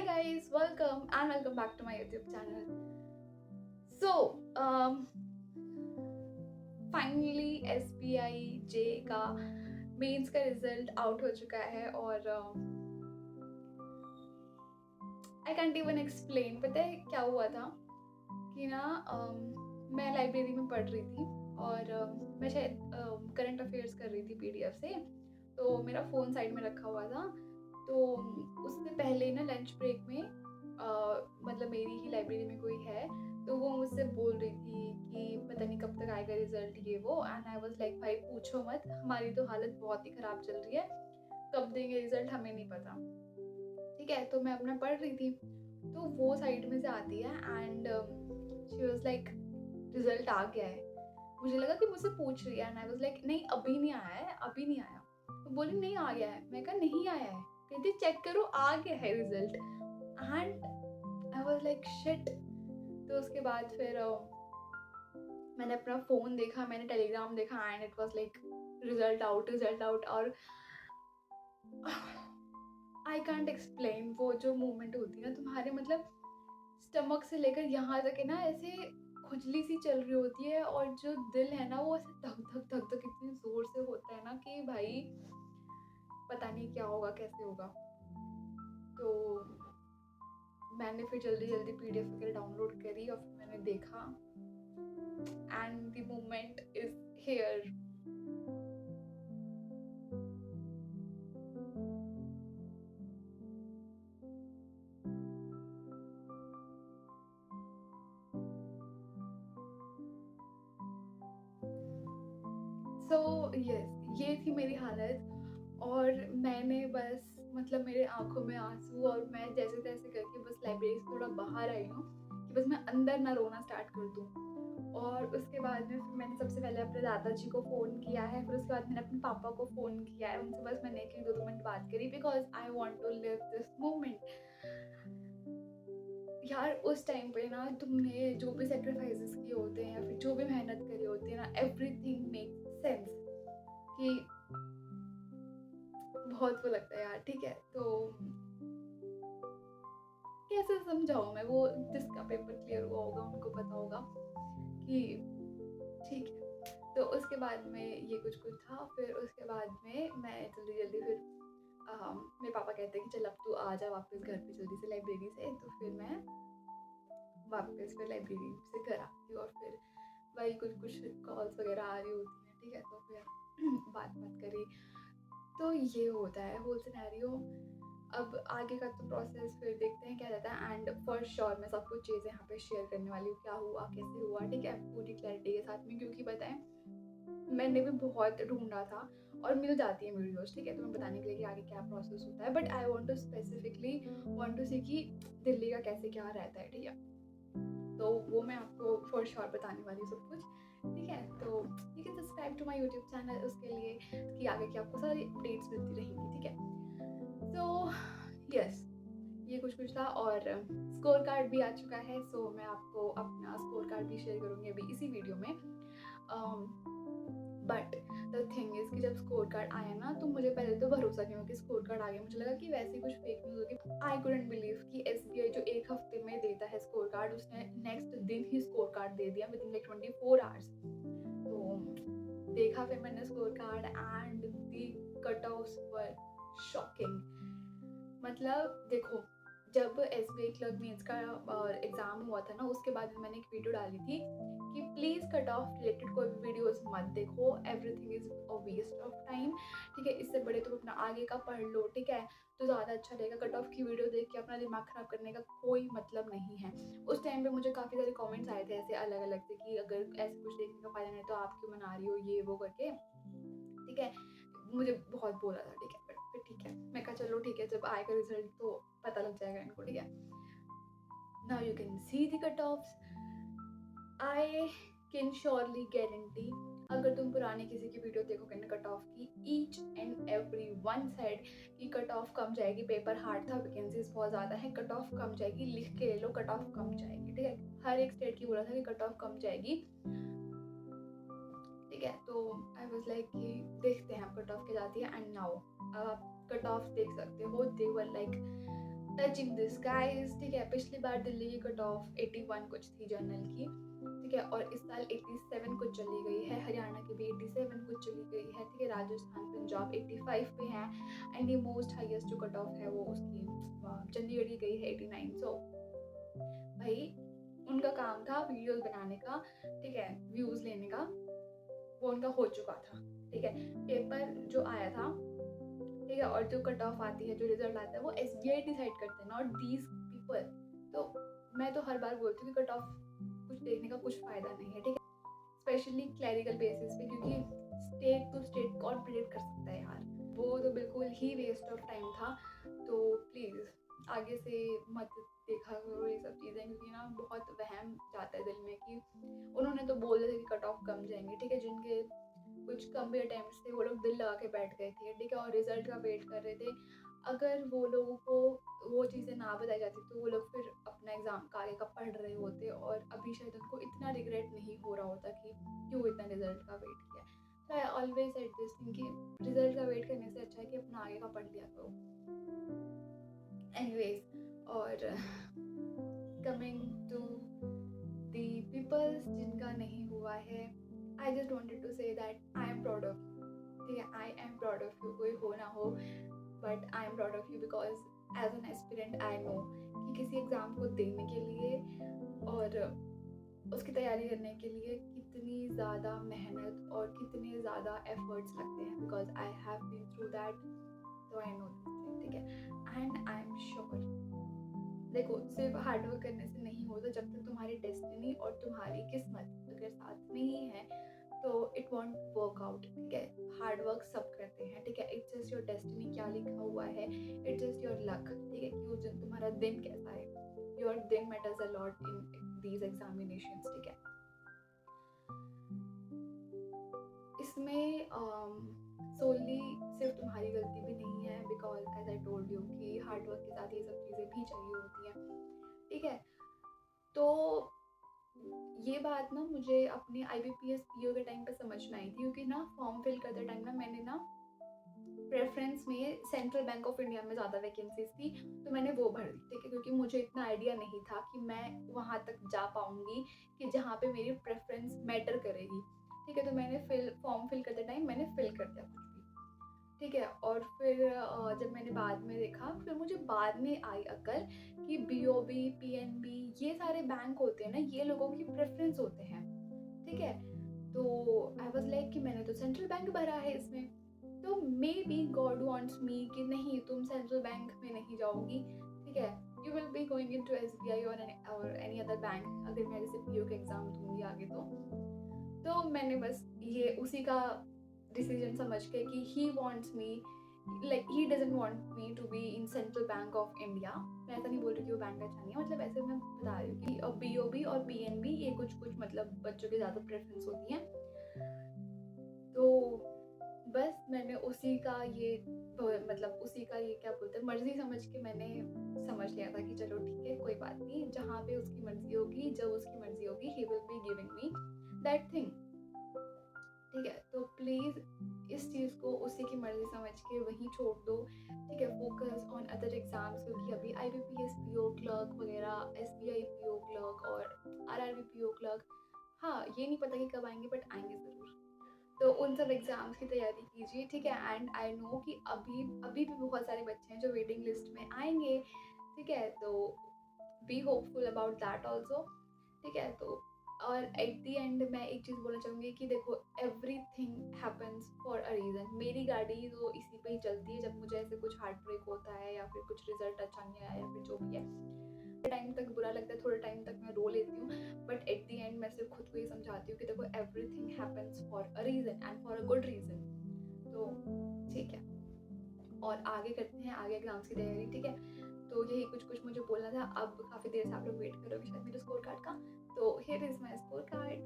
guys, welcome back to my YouTube channel. So, finally SBI जे का mains का result out हो चुका है और आई कैंट इवन एक्सप्लेन। पता है क्या हुआ था कि ना मैं लाइब्रेरी में पढ़ रही थी और मैं शायद करंट अफेयर्स कर रही थी PDF से। तो मेरा फ़ोन साइड में रखा हुआ था। तो उससे पहले ना लंच ब्रेक में मतलब मेरी ही लाइब्रेरी में कोई है, तो वो मुझसे बोल रही थी कि पता नहीं कब तक आएगा रिजल्ट ये वो। एंड आई वाज लाइक भाई पूछो मत, हमारी तो हालत बहुत ही ख़राब चल रही है, कब देंगे रिजल्ट हमें नहीं पता। ठीक है, तो मैं अपना पढ़ रही थी, तो वो साइड में से आती है and she was like result आ गया है। मुझे लगा कि मुझसे पूछ रही है एंड आई वाज लाइक नहीं अभी नहीं आया है, अभी नहीं आया। तो बोली नहीं आ गया है। मैं कहा नहीं आया है। कहती चेक करो आ गया है result. And I was like shit. तो उसके बाद फिर मैंने अपना फ़ोन देखा, मैंने टेलीग्राम देखा and it was like result out. और आई कांट एक्सप्लेन वो जो मोमेंट होती है ना तुम्हारे मतलब स्टमक से लेकर यहाँ तक है ना, ऐसे खुजली सी चल रही होती है और जो दिल है ना वो ऐसे धक धक धक धक इतनी जोर से होता है ना कि भाई पता नहीं क्या होगा कैसे होगा। तो मैंने फिर जल्दी जल्दी PDF वगैरह डाउनलोड करी और फिर मैंने देखा and the moment is here. So yes, ये थी मेरी हालत और मैंने बस मतलब मेरे आँखों में आँसू और मैं जैसे-तैसे करके बस लाइब्रेरी से थोड़ा बाहर आई हूँ कि बस मैं अंदर ना रोना स्टार्ट कर दूँ। और उसके बाद में फिर मैंने सबसे पहले अपने दादाजी को फ़ोन किया है, फिर उसके बाद मैंने अपने पापा को फ़ोन किया है। उनसे बस मैंने 1-1 2-2 मिनट बात करी because I want to live this moment. यार उस टाइम पे ना तुमने जो भी सैक्रिफाइसेस किए होते हैं या फिर जो भी मेहनत करी होती है ना, एवरीथिंग मेक्स सेंस कि बहुत वो लगता है यार। ठीक है, तो कैसे समझाऊँ मैं, वो जिसका पेपर क्लियर हुआ होगा उनको पता होगा कि ठीक है। तो उसके बाद में ये कुछ-कुछ था, फिर उसके बाद में मैं जल्दी-जल्दी फिर मेरे पापा कहते हैं कि चल अब तू आ जा वापस घर पे जल्दी से लाइब्रेरी से। तो फिर मैं वापस फिर लाइब्रेरी से घर आती हूँ और फिर वही कुछ-कुछ कॉल्स वगैरह आ रही होती हैं, ठीक है? तो फिर बात-वात करी। तो ये होता है होल सिनेरियो। अब आगे का तो प्रोसेस फिर देखते हैं क्या रहता है एंड फॉर श्योर मैं सब कुछ चीज़ें यहाँ पे शेयर करने वाली हूँ, क्या हुआ, कैसे हुआ, ठीक है? पूरी क्लैरिटी के साथ में, क्योंकि पता है मैंने भी बहुत ढूँढा था और मिल जाती है वीडियोज़, ठीक है? तो मैं बताने के लिए कि आगे क्या प्रोसेस होता है, but I want to specifically want to see कि दिल्ली का कैसे क्या रहता है, ठीक है? तो वो मैं आपको फॉर श्योर बताने वाली हूँ सब कुछ, ठीक है? तो you can subscribe to my YouTube channel उसके लिए कि आगे की आपको सारी अपडेट्स मिलती रहेंगी, ठीक है? तो यस, ये कुछ-कुछ था और स्कोर कार्ड भी आ चुका है, सो मैं आपको अपना स्कोर कार्ड भी शेयर करूँगी अभी इसी वीडियो में। बट द थिंग इज़ कि जब स्कोर कार्ड आया ना, तो मुझे पहले तो भरोसा नहीं हुआ कि स्कोर कार्ड आ गया। मुझे लगा कि वैसे ही कुछ फेक न्यूज़ होगी। आई कुडन्ट बिलीव कि SBI जो 1 हफ्ते में देता है स्कोर कार्ड, उसने नेक्स्ट दिन ही स्कोर कार्ड दे दिया विदिन लाइक 24 आवर्स। तो देखा फिर मैंने score card and the cut offs were shocking. मतलब देखो, जब SBI क्लर्क मेंस का एग्ज़ाम हुआ था ना, उसके बाद में मैंने एक वीडियो डाली थी कि प्लीज़ कट ऑफ रिलेटेड कोई भी वीडियोज़ मत देखो, everything is a waste of time, ठीक है? इससे बड़े तुम अपना आगे का पढ़ लो, ठीक है? तो ज़्यादा अच्छा रहेगा। कट ऑफ की वीडियो देख के अपना दिमाग ख़राब करने का कोई मतलब नहीं है। उस टाइम पे मुझे काफ़ी सारे कमेंट्स आए थे ऐसे अलग-अलग से कि अगर ऐसे कुछ देखने का फ़ायदा नहीं है तो आप क्यों मना रही हो, ये वो करके, ठीक है? मुझे बहुत बोला था, ठीक है? बट फिर ठीक है, मैं कहा चलो ठीक है, जब आएगा रिज़ल्ट तो पता लग जाएगा इनको, ठीक है? Now you can see the cut offs. I can surely guarantee, अगर तुम पुरानी किसी की वीडियो देखोगे ना कट ऑफ की, each and every one side की कट ऑफ कम जाएगी। पेपर हार्ड था, वैकेंसीज बहुत ज़्यादा है, कट ऑफ कम जाएगी, लिख के ले लो कट ऑफ कम जाएगी, ठीक है? हर एक स्टेट की बोला था कि कट ऑफ कम जाएगी, ठीक है? तो आई वाज लाइक कि देखते हैं अब कट ऑफ क्या जाती है। एंड नाउ अब आप कट ऑफ देख सकते हो, they were like touching the skies, ठीक है। पिछली बार दिल्ली की कट ऑफ 81 कुछ थी जनरल की, ठीक है, और इस साल 87 कुछ चली गई है। हरियाणा की भी 87 कुछ चली गई है, ठीक है। राजस्थान, पंजाब 85 पे हैं एंड ये मोस्ट हाईएस्ट जो कट ऑफ है वो उसकी चंडीगढ़ की गई है 89। सो भाई उनका काम था वीडियोज़ बनाने का, ठीक है, व्यूज़ लेने का, वो उनका हो चुका था, ठीक है। पेपर जो आया था, ठीक है, और जो कट ऑफ आती है, जो रिजल्ट आता है, वो एसबीआई डिसाइड करते हैं, नॉट दीज पीपल। तो मैं तो हर बार बोलती हूँ कि कट ऑफ कुछ देखने का कुछ फ़ायदा नहीं है, ठीक है, स्पेशली क्लैरिकल बेसिस पे, क्योंकि स्टेट टू स्टेट कौन प्रिडिक्ट कर सकता है यार। वो तो बिल्कुल ही वेस्ट ऑफ टाइम था। तो प्लीज़ आगे से मत देखा करो ये सब चीज़ें, क्योंकि ना बहुत वहम जाता है दिल में कि उन्होंने तो बोल रहे थे कि कट ऑफ कम जाएंगे, ठीक है। जिनके कुछ कम भी अटेम्प्ट्स थे वो लोग दिल लगा के बैठ गए थे, ठीक है, और रिजल्ट का वेट कर रहे थे। अगर वो लोगों को वो चीज़ें ना बताई जाती तो वो लोग फिर अपना एग्ज़ाम का आगे का पढ़ रहे होते और अभी शायद उनको इतना रिग्रेट नहीं हो रहा होता कि क्यों इतना रिजल्ट का वेट किया। तो I always said this thing कि रिजल्ट का वेट करने से अच्छा है कि अपना आगे का पढ़ लिया करो। एनीवेज, और कमिंग टू द पीपल्स जिनका नहीं हुआ है, I just wanted to say that I am proud of, ठीक है, I am proud of you, कोई हो ना हो, but I am proud of you because as an aspirant I know कि किसी एग्ज़ाम को देने के लिए और उसकी तैयारी करने के लिए कितनी ज़्यादा मेहनत और कितने ज़्यादा एफर्ट्स लगते हैं, because I have been through that. तो आई नो दिस थिंग, ठीक है, एंड आई एम श्योर। देखो, सिर्फ हार्ड वर्क करने से नहीं होता, जब तक तुम्हारी डेस्टिनी और तुम्हारी किस्मत अगर साथ में ही है तो इट वॉन्ट वर्क आउट, ठीक है। हार्ड वर्क सब करते हैं, ठीक है, इट्स जस्ट योर डेस्टिनी क्या लिखा हुआ है, इट्स जस्ट योर लक, ठीक है, कि उस दिन तुम्हारा दिन कैसा है, योर दिन matters a lot in these examinations, ठीक है। इसमें सोली सिर्फ तुम्हारी गलती भी नहीं है, because as I told you कि हार्ड वर्क के साथ ये सब चीज़ें भी चाहिए होती हैं, ठीक है। तो ये बात ना मुझे अपने IBPS PO के टाइम पे समझ में आई थी, क्योंकि ना फॉर्म फिल करते टाइम ना मैंने ना प्रेफरेंस में सेंट्रल बैंक ऑफ इंडिया में ज़्यादा वैकेंसीज थी, तो मैंने वो भर दी, ठीक है, क्योंकि मुझे इतना आइडिया नहीं था कि मैं वहाँ तक जा पाऊँगी कि जहाँ पे मेरी प्रेफरेंस मैटर करेगी, ठीक है। तो मैंने फॉर्म फिल करते टाइम मैंने फिल कर दिया कुछ भी, ठीक है। और फिर जब मैंने बाद में देखा, फिर मुझे बाद में आई अकल कि BOB, PNB ये सारे बैंक होते हैं ना, ये लोगों की प्रेफरेंस होते हैं, ठीक है। तो आई वाज लाइक कि मैंने तो सेंट्रल बैंक भरा है इसमें, तो मे बी गॉड वांट्स मी कि नहीं, तुम सेंट्रल बैंक में नहीं जाओगी, ठीक है, you will be going into SBI और एनी अदर बैंक, अगर मैं जैसे PO का एग्जाम दूंगी आगे। तो मैंने बस ये उसी का डिसीजन समझ के कि he wants me, like he doesn't want me to be in Central Bank of India. मैं ऐसा नहीं बोल रही कि वो बैंक अच्छा नहीं है, मतलब ऐसे मैं बता रही हूँ कि BOB और PNB ये कुछ मतलब बच्चों की ज़्यादा प्रेफरेंस होती हैं। तो बस मैंने उसी का ये मतलब उसी का ये क्या बोलते हैं, मर्जी समझ के मैंने समझ लिया था कि चलो ठीक है, कोई बात नहीं, जहाँ पे उसकी मर्जी होगी, जब उसकी मर्जी होगी, he will be giving me that thing, ठीक है। तो प्लीज़ इस चीज़ को उसी की मर्जी समझ के वहीं छोड़ दो, ठीक है। फोकस ऑन अदर एग्जाम्स, क्योंकि अभी IBPS PO क्लर्क वगैरह, SBI PO क्लर्क और RRB PO क्लर्क, हाँ, ये नहीं पता कि कब आएंगे, बट आएंगे ज़रूर। तो उन सब एग्ज़ाम्स की तैयारी कीजिए, ठीक है। एंड आई नो कि अभी अभी भी बहुत सारे बच्चे हैं जो वेटिंग लिस्ट में आएंगे, ठीक है। तो be hopeful about that also, ठीक है। तो और एट दी एंड मैं एक चीज़ बोलना चाहूँगी कि देखो, everything happens for a reason. मेरी गाड़ी तो इसी पे ही चलती है, जब मुझे ऐसे कुछ हार्ट ब्रेक होता है या फिर कुछ रिजल्ट अच्छा नहीं आया या फिर जो भी है, टाइम तक बुरा लगता है, थोड़े टाइम तक मैं रो लेती हूँ, बट एट दी एंड मैं सिर्फ खुद को ये समझाती हूँ कि देखो, everything happens for a reason and for a good reason. तो ठीक है, और आगे करते हैं, आगे एग्जाम्स की तैयारी, ठीक है। तो यही कुछ मुझे बोलना था। अब काफ़ी देर से आप लोग वेट करोगे शायद मेरे स्कोर कार्ड का, तो here is my score card.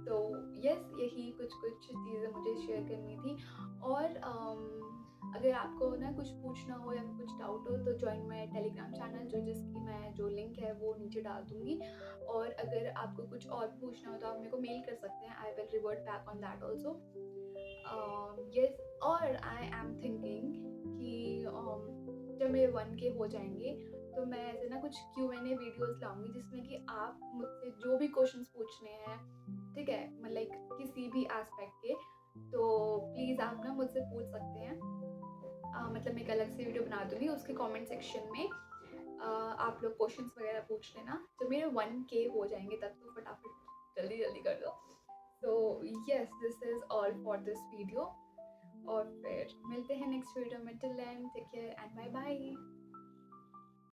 तो यस, यही कुछ चीज़ें मुझे शेयर करनी थी। और अगर आपको ना कुछ पूछना हो या फिर कुछ डाउट हो, तो जॉइन माय टेलीग्राम चैनल, जिसकी मैं जो लिंक है वो नीचे डाल दूँगी। और अगर आपको कुछ और पूछना हो तो आप मेरे को मेल कर सकते हैं, I will revert back on that also. Yes, और आई एम थिंकिंग कि जब मेरे 1K हो जाएँगे तो मैं ऐसे ना कुछ Q&A वीडियोज़ लाऊँगी जिसमें कि आप मुझसे जो भी क्वेश्चंस पूछने हैं, ठीक है? लाइक किसी भी एस्पेक्ट के, तो प्लीज़ आप ना मुझसे पूछ सकते हैं। मतलब मैं एक अलग से वीडियो बना दूँगी, उसके कमेंट सेक्शन में आप लोग क्वेश्चंस वगैरह पूछ लेना। जब मेरे 1K हो जाएँगे तब तो फटाफट जल्दी-जल्दी कर दो। So yes, this is all for this video, और फिर मिलते हैं नेक्स्ट वीडियो में। Till then take care and bye bye.